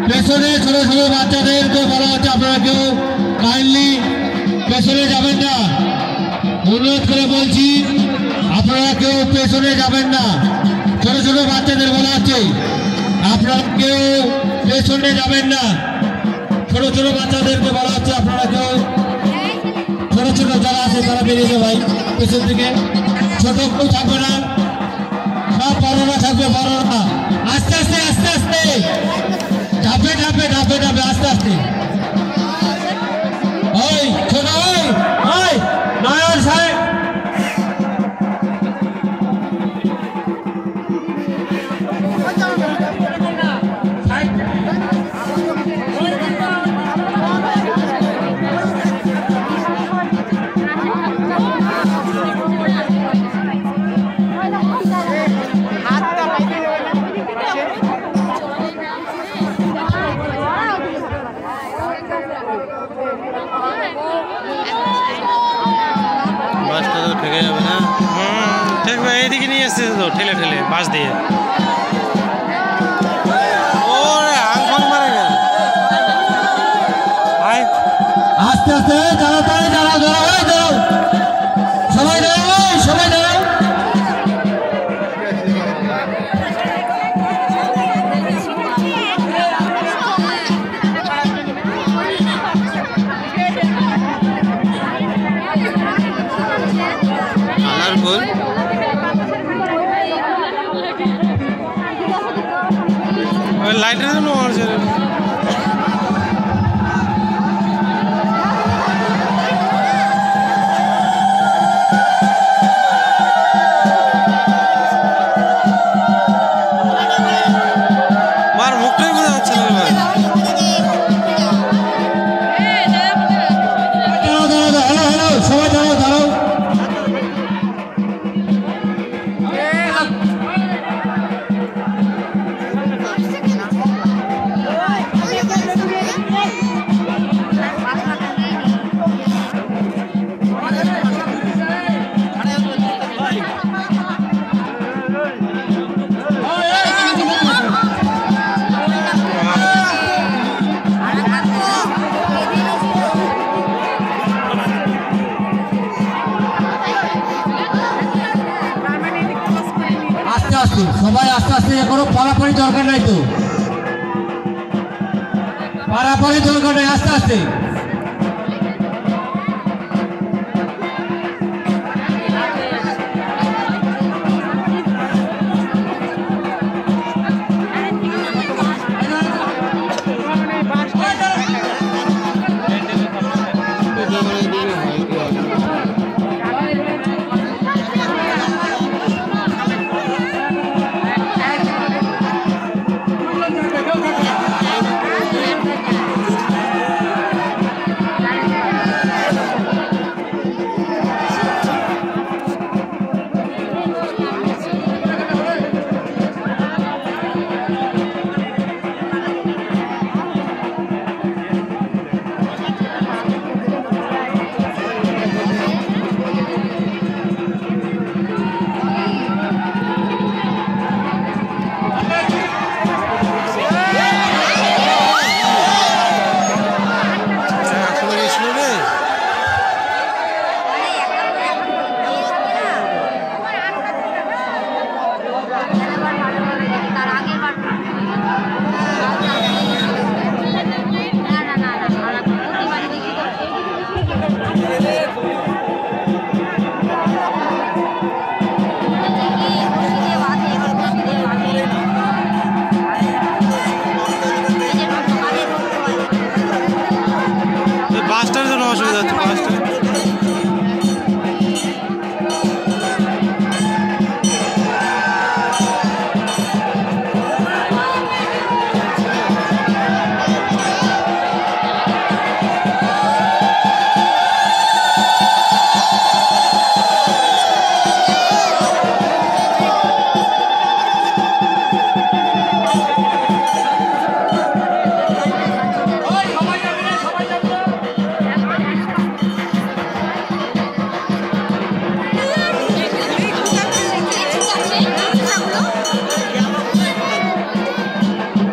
পেছনে ছোট ছোট বাচ্চাদেরকে বলা হচ্ছে আপনারা কেউ কাইন্ডলি পেছনে যাবেন না, অনুরোধ করে বলছি আপনারা কেউ পেছনে যাবেন না। ছোট ছোট বাচ্চাদের বলা হচ্ছে আপনারা কেউ পেছনে যাবেন না। ছোট ছোট বাচ্চাদেরকে বলা হচ্ছে আপনারা কেউ, ছোট ছোট যারা আছে তারা বেরিয়ে ভাই পেছন থেকে, ছোট কেউ থাকবে না, সব বড়রা থাকবে, বড়রা আস্তে আস্তে আস্তে আস্তে ধাপে ধাপে ধাপে ধাপে আস্তে আস্তে। ওই ছোট ওই নয়ন সাহেব বাসটা তো ঠেকে যাবে না। ঠিক ভাই, এইদিকে নিয়ে এসছে তো ঠেলে ঠেলে বাস দিয়ে। আস্তে আস্তে দাঁড়াও দাঁড়াও দাঁড়াও দাঁড়াও সবাই দাঁড়াও সবাই দাঁড়াও। লাইটের জন্য মার মুখটাই বোঝা যাচ্ছে না। সবাই দাঁড়াও দাঁড়াও। আস্তে আস্তে সবাই আস্তে আস্তে এখনো পারাপারি দরকার নাই তো, পারাপারি দরকার নাই, আস্তে আস্তে।